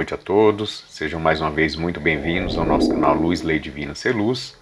noite a todos. Sejam mais uma vez muito bem-vindos ao nosso canal Luz, Lei Divina Ser Luz.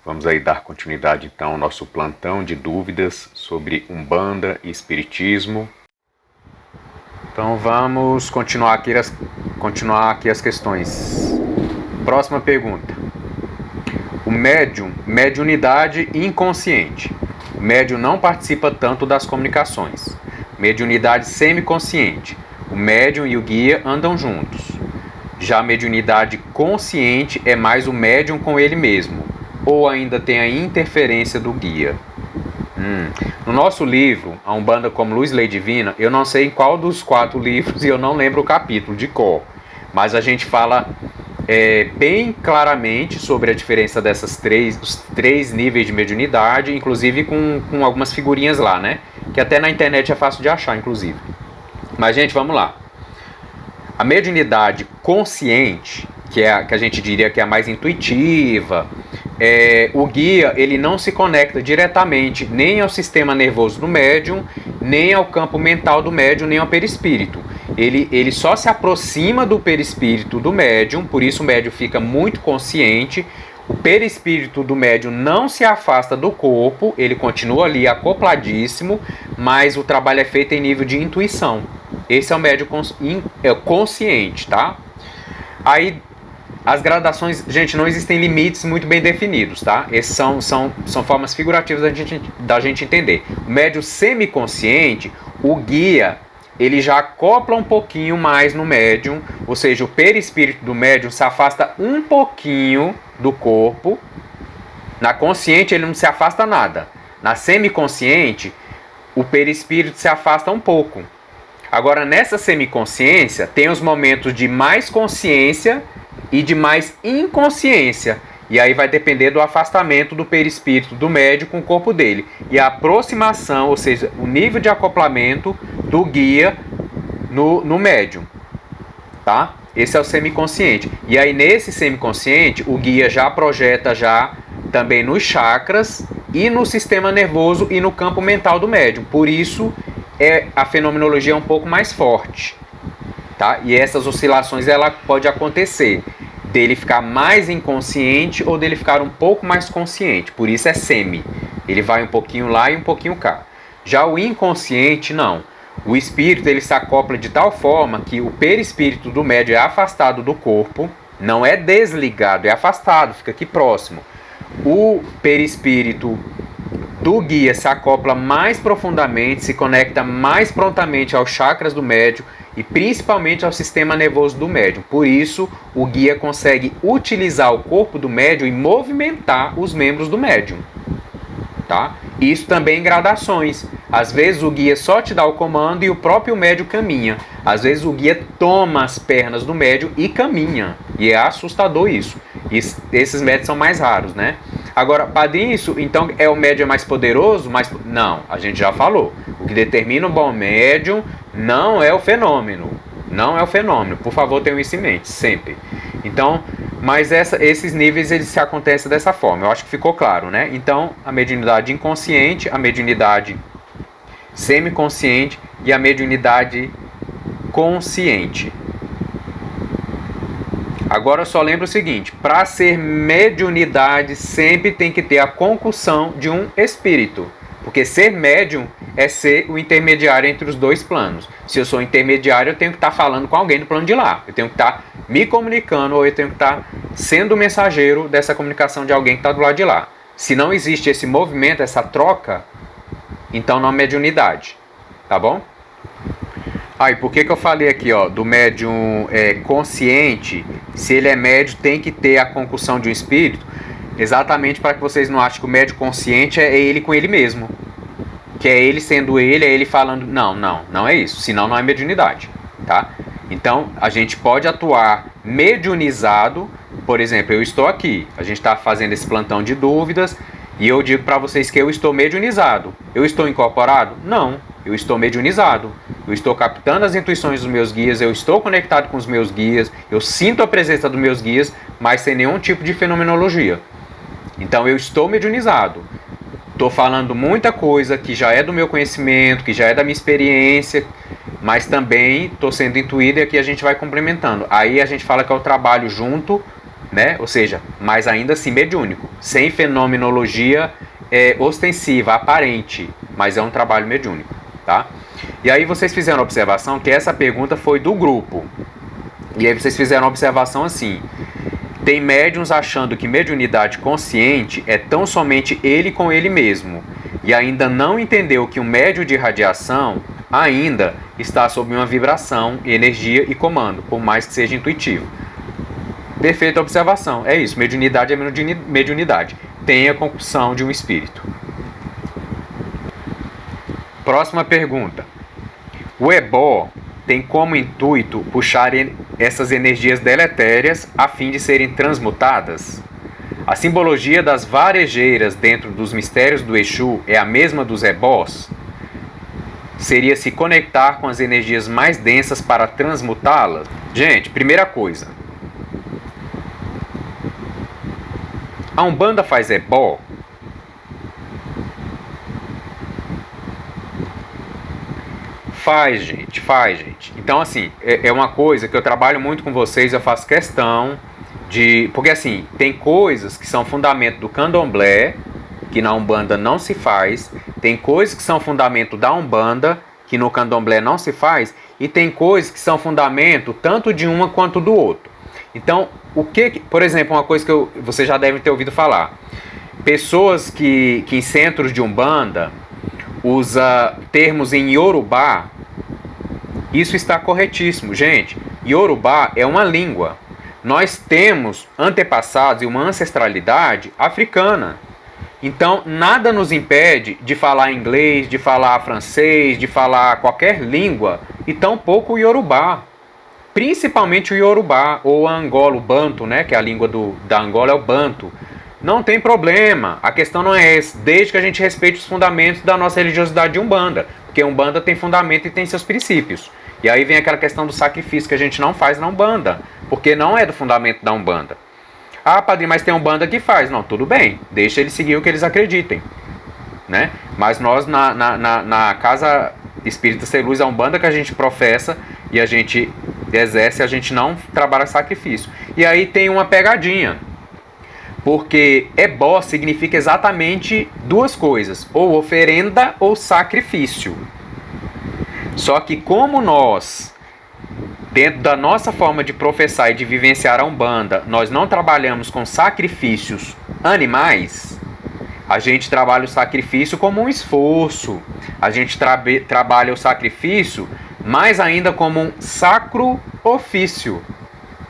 Vamos aí dar continuidade então ao nosso plantão de dúvidas sobre Umbanda e Espiritismo. Então vamos continuar aqui as questões. Próxima pergunta. O médium, mediunidade inconsciente. O médium não participa tanto das comunicações. Mediunidade semiconsciente. O médium e o guia andam juntos. Já a mediunidade consciente é mais o médium com ele mesmo, ou ainda tem a interferência do guia. No nosso livro, A Umbanda como Luz, Lei Divina, eu não sei em qual dos 4 livros e eu não lembro o capítulo de cor, mas a gente fala bem claramente sobre a diferença dos 3 níveis de mediunidade, inclusive com algumas figurinhas lá, né? Que até na internet é fácil de achar, inclusive. Mas, gente, vamos lá. A mediunidade consciente, que a gente diria que é a mais intuitiva, o guia ele não se conecta diretamente nem ao sistema nervoso do médium, nem ao campo mental do médium, nem ao perispírito. Ele só se aproxima do perispírito do médium, por isso o médium fica muito consciente. O perispírito do médium não se afasta do corpo, ele continua ali acopladíssimo, mas o trabalho é feito em nível de intuição. Esse é o médium consciente, tá? Aí, as gradações, gente, não existem limites muito bem definidos, tá? Esses são formas figurativas da gente entender. O médium semiconsciente, o guia, ele já acopla um pouquinho mais no médium, ou seja, o perispírito do médium se afasta um pouquinho do corpo. Na consciente ele não se afasta nada. Na semiconsciente, o perispírito se afasta um pouco. Agora, nessa semiconsciência, tem os momentos de mais consciência e de mais inconsciência. E aí vai depender do afastamento do perispírito do médium com o corpo dele. E a aproximação, ou seja, o nível de acoplamento do guia no médium. Tá? Esse é o semiconsciente. E aí nesse semiconsciente, o guia já projeta também nos chakras e no sistema nervoso e no campo mental do médium. Por isso, a fenomenologia é um pouco mais forte. Tá? E essas oscilações ela pode acontecer dele ficar mais inconsciente ou dele ficar um pouco mais consciente. Por isso é semi. Ele vai um pouquinho lá e um pouquinho cá. Já o inconsciente, não. O espírito ele se acopla de tal forma que o perispírito do médium é afastado do corpo, não é desligado, é afastado, fica aqui próximo. O perispírito do guia se acopla mais profundamente, se conecta mais prontamente aos chakras do médium e principalmente ao sistema nervoso do médium. Por isso, o guia consegue utilizar o corpo do médium e movimentar os membros do médium. Tá? Isso também em gradações. Às vezes o guia só te dá o comando e o próprio médium caminha. Às vezes o guia toma as pernas do médium e caminha. E é assustador isso. Esses médios são mais raros, né? Agora, para isso, então é o médium mais poderoso? Não, a gente já falou. O que determina um bom médium não é o fenômeno. Não é o fenômeno. Por favor, tenham isso em mente, sempre. Então, mas esses níveis eles se acontecem dessa forma. Eu acho que ficou claro, né? Então, a mediunidade inconsciente, a mediunidade semiconsciente e a mediunidade consciente. Agora eu só lembro o seguinte: para ser mediunidade sempre tem que ter a concussão de um espírito, porque ser médium é ser o intermediário entre os dois planos. Se eu sou intermediário, eu tenho que estar falando com alguém do plano de lá, eu tenho que estar me comunicando ou eu tenho que estar sendo o mensageiro dessa comunicação de alguém que está do lado de lá. Se não existe esse movimento, essa troca, então não é mediunidade, tá bom? E por que eu falei aqui, do médium consciente? Se ele é médium, tem que ter a concussão de um espírito, exatamente para que vocês não achem que o médium consciente é ele com ele mesmo. Que é ele sendo ele, é ele falando. Não é isso, senão não é mediunidade, tá? Então, a gente pode atuar mediunizado, por exemplo, eu estou aqui, a gente está fazendo esse plantão de dúvidas, e eu digo para vocês que eu estou mediunizado. Eu estou incorporado? Não, eu estou mediunizado. Eu estou captando as intuições dos meus guias, eu estou conectado com os meus guias, eu sinto a presença dos meus guias, mas sem nenhum tipo de fenomenologia. Então eu estou mediunizado. Estou falando muita coisa que já é do meu conhecimento, que já é da minha experiência, mas também estou sendo intuído e aqui a gente vai complementando. Aí a gente fala que é o trabalho junto, né? Ou seja, mas ainda assim mediúnico, sem fenomenologia ostensiva, aparente, mas é um trabalho mediúnico, tá? E aí vocês fizeram a observação que essa pergunta foi do grupo. E aí vocês fizeram a observação assim: tem médiums achando que mediunidade consciente é tão somente ele com ele mesmo, e ainda não entendeu que o médium de radiação ainda está sob uma vibração, energia e comando, por mais que seja intuitivo. Perfeita observação, é isso, mediunidade é mediunidade, tem a concussão de um espírito. Próxima pergunta. O ebó tem como intuito puxar essas energias deletérias a fim de serem transmutadas? A simbologia das varejeiras dentro dos mistérios do Exu é a mesma dos ebós? Seria se conectar com as energias mais densas para transmutá-las? Gente, primeira coisa. A Umbanda faz ebó? Faz, gente, faz, gente. Então, assim, é uma coisa que eu trabalho muito com vocês, eu faço questão de... Porque, assim, tem coisas que são fundamento do candomblé, que na Umbanda não se faz, tem coisas que são fundamento da Umbanda, que no candomblé não se faz, e tem coisas que são fundamento tanto de uma quanto do outro. Então, por exemplo, uma coisa que você já deve ter ouvido falar, pessoas que em centros de Umbanda usa termos em Yorubá, isso está corretíssimo, gente. Yorubá é uma língua. Nós temos antepassados e uma ancestralidade africana. Então, nada nos impede de falar inglês, de falar francês, de falar qualquer língua, e tampouco o Yorubá. Principalmente o Yorubá, ou a Angola, o Banto, né? Que é a língua da Angola é o Banto. Não tem problema, a questão não é essa, desde que a gente respeite os fundamentos da nossa religiosidade de Umbanda, porque Umbanda tem fundamento e tem seus princípios. E aí vem aquela questão do sacrifício que a gente não faz na Umbanda, porque não é do fundamento da Umbanda. Ah, padrinho, mas tem Umbanda que faz. Não, tudo bem, deixa eles seguir o que eles acreditem, né? Mas nós na Casa Espírita Sem Luz, a Umbanda que a gente professa e a gente exerce, a gente não trabalha sacrifício. E aí tem uma pegadinha. Porque ebó significa exatamente duas coisas, ou oferenda ou sacrifício. Só que como nós, dentro da nossa forma de professar e de vivenciar a Umbanda, nós não trabalhamos com sacrifícios animais, a gente trabalha o sacrifício como um esforço. A gente trabalha o sacrifício mais ainda como um sacro ofício,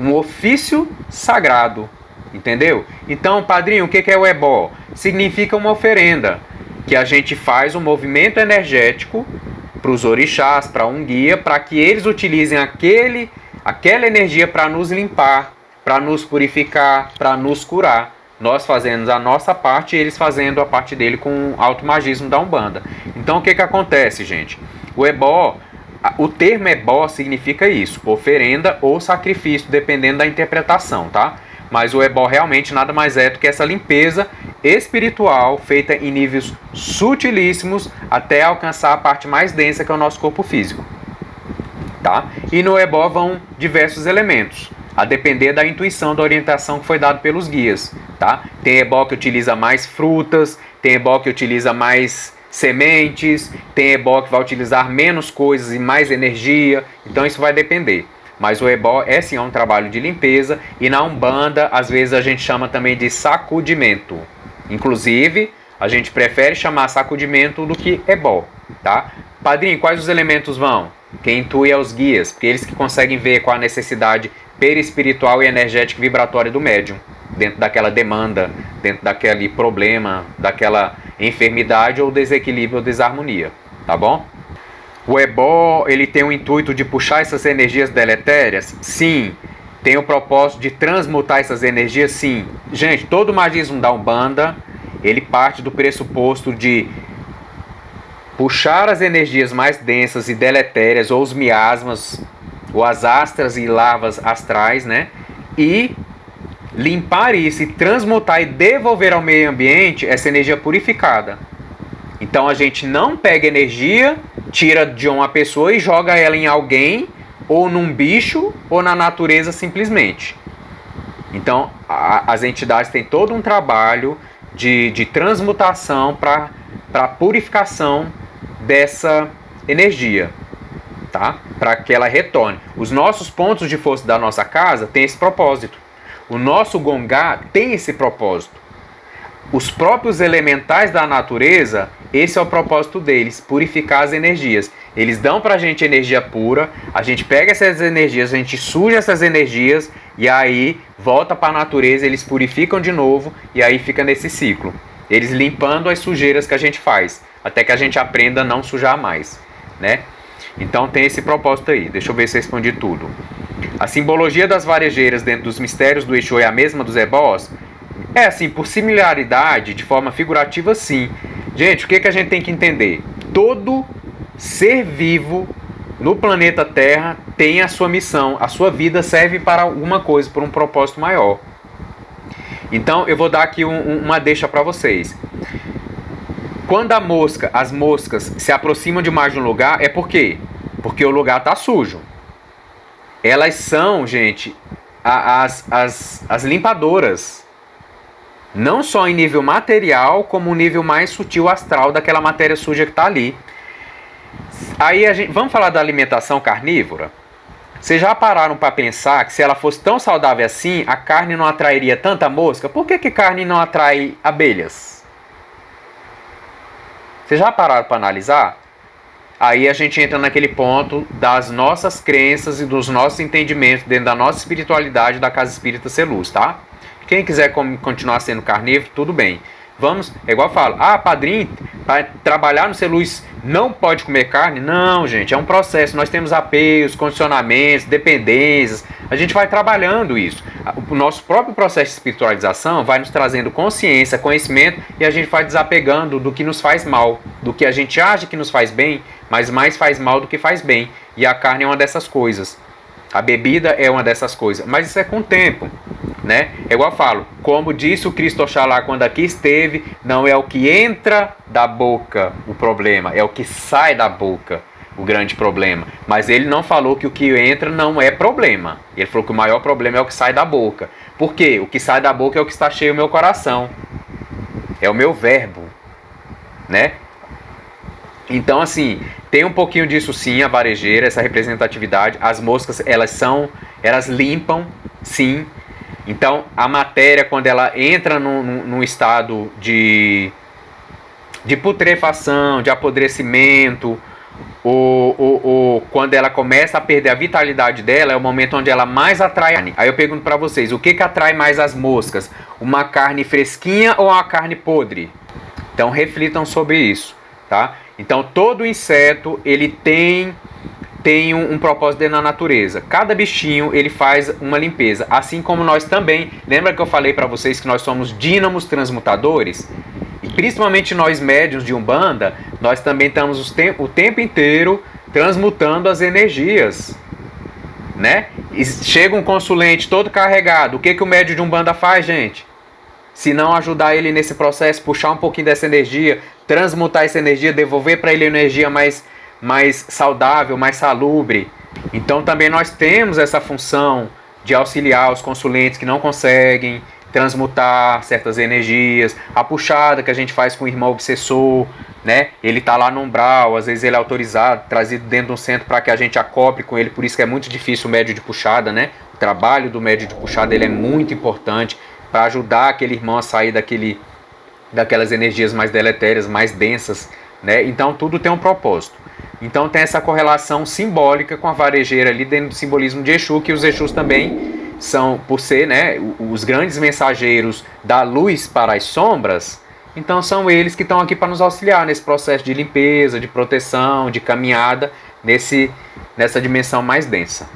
um ofício sagrado. Entendeu? Então, padrinho, o que é o ebó? Significa uma oferenda, que a gente faz um movimento energético para os orixás, para um guia, para que eles utilizem aquela energia para nos limpar, para nos purificar, para nos curar. Nós fazemos a nossa parte e eles fazendo a parte dele com o automagismo da Umbanda. Então, o que acontece, gente? O ebó, o termo ebó significa isso, oferenda ou sacrifício, dependendo da interpretação, tá? Mas o ebó realmente nada mais é do que essa limpeza espiritual feita em níveis sutilíssimos até alcançar a parte mais densa, que é o nosso corpo físico. Tá? E no ebó vão diversos elementos, a depender da intuição, da orientação que foi dada pelos guias. Tá? Tem ebó que utiliza mais frutas, tem ebó que utiliza mais sementes, tem ebó que vai utilizar menos coisas e mais energia, então isso vai depender. Mas o ebó é sim um trabalho de limpeza, e na Umbanda às vezes a gente chama também de sacudimento. Inclusive, a gente prefere chamar sacudimento do que ebó, tá? Padrinho, quais os elementos vão? Quem intui é os guias, porque eles que conseguem ver qual a necessidade perispiritual e energética vibratória do médium, dentro daquela demanda, dentro daquele problema, daquela enfermidade ou desequilíbrio ou desarmonia, tá bom? O ebó, ele tem o intuito de puxar essas energias deletérias? Sim. Tem o propósito de transmutar essas energias? Sim. Gente, todo o magismo da Umbanda, ele parte do pressuposto de puxar as energias mais densas e deletérias, ou os miasmas, ou as astras e larvas astrais, né? E limpar isso, e transmutar e devolver ao meio ambiente essa energia purificada. Então a gente não pega energia, tira de uma pessoa e joga ela em alguém, ou num bicho, ou na natureza simplesmente. Então as entidades têm todo um trabalho de transmutação para purificação dessa energia, tá? Para que ela retorne. Os nossos pontos de força da nossa casa têm esse propósito. O nosso gongá tem esse propósito. Os próprios elementais da natureza, esse é o propósito deles, purificar as energias. Eles dão pra gente energia pura, a gente pega essas energias, a gente suja essas energias e aí volta para a natureza, eles purificam de novo e aí fica nesse ciclo. Eles limpando as sujeiras que a gente faz, até que a gente aprenda a não sujar mais, né? Então tem esse propósito aí. Deixa eu ver se eu respondi tudo. A simbologia das varejeiras dentro dos mistérios do Exu é a mesma dos ebós? É assim, por similaridade, de forma figurativa, sim. Gente, o que a gente tem que entender? Todo ser vivo no planeta Terra tem a sua missão. A sua vida serve para alguma coisa, por um propósito maior. Então, eu vou dar aqui uma deixa para vocês. Quando as moscas se aproximam de mais de um lugar, é por quê? Porque o lugar está sujo. Elas são, gente, as limpadoras. Não só em nível material, como um nível mais sutil astral daquela matéria suja que está ali. Aí vamos falar da alimentação carnívora? Vocês já pararam para pensar que se ela fosse tão saudável assim, a carne não atrairia tanta mosca? Por que carne não atrai abelhas? Vocês já pararam para analisar? Aí a gente entra naquele ponto das nossas crenças e dos nossos entendimentos dentro da nossa espiritualidade da Casa Espírita Seluz, tá? Quem quiser continuar sendo carnívoro, tudo bem. Vamos, é igual eu falo, padrinho, para trabalhar no Seluz não pode comer carne? Não, gente, é um processo. Nós temos apegos, condicionamentos, dependências. A gente vai trabalhando isso. O nosso próprio processo de espiritualização vai nos trazendo consciência, conhecimento e a gente vai desapegando do que nos faz mal, do que a gente acha que nos faz bem, mas mais faz mal do que faz bem. E a carne é uma dessas coisas. A bebida é uma dessas coisas, mas isso é com o tempo, né? É igual eu falo, como disse o Cristo Oxalá quando aqui esteve, não é o que entra da boca o problema, é o que sai da boca o grande problema. Mas ele não falou que o que entra não é problema. Ele falou que o maior problema é o que sai da boca. Por quê? O que sai da boca é o que está cheio no meu coração. É o meu verbo, né? Então, assim, tem um pouquinho disso sim, a varejeira, essa representatividade. As moscas, elas limpam, sim. Então, a matéria, quando ela entra num estado de putrefação, de apodrecimento, ou quando ela começa a perder a vitalidade dela, é o momento onde ela mais atrai carne. Aí eu pergunto para vocês, o que atrai mais as moscas? Uma carne fresquinha ou uma carne podre? Então, reflitam sobre isso, tá? Então, todo inseto, ele tem um propósito dentro da natureza. Cada bichinho, ele faz uma limpeza. Assim como nós também. Lembra que eu falei para vocês que nós somos dínamos transmutadores? E principalmente nós médiuns de Umbanda, nós também estamos o tempo inteiro transmutando as energias, né? E chega um consulente todo carregado. O que o médium de Umbanda faz, gente? Se não ajudar ele nesse processo, puxar um pouquinho dessa energia, transmutar essa energia, devolver para ele energia mais saudável, mais salubre. Então também nós temos essa função de auxiliar os consulentes que não conseguem transmutar certas energias, a puxada que a gente faz com o irmão obsessor, né? Ele está lá no umbral, às vezes ele é autorizado, trazido dentro de um centro para que a gente acople com ele, por isso que é muito difícil o médio de puxada, né? O trabalho do médio de puxada, ele é muito importante para ajudar aquele irmão a sair daquelas energias mais deletérias, mais densas, né? Então tudo tem um propósito. Então tem essa correlação simbólica com a varejeira ali dentro do simbolismo de Exu, que os Exus também são, por ser, né, os grandes mensageiros da luz para as sombras, então são eles que estão aqui para nos auxiliar nesse processo de limpeza, de proteção, de caminhada, nessa dimensão mais densa.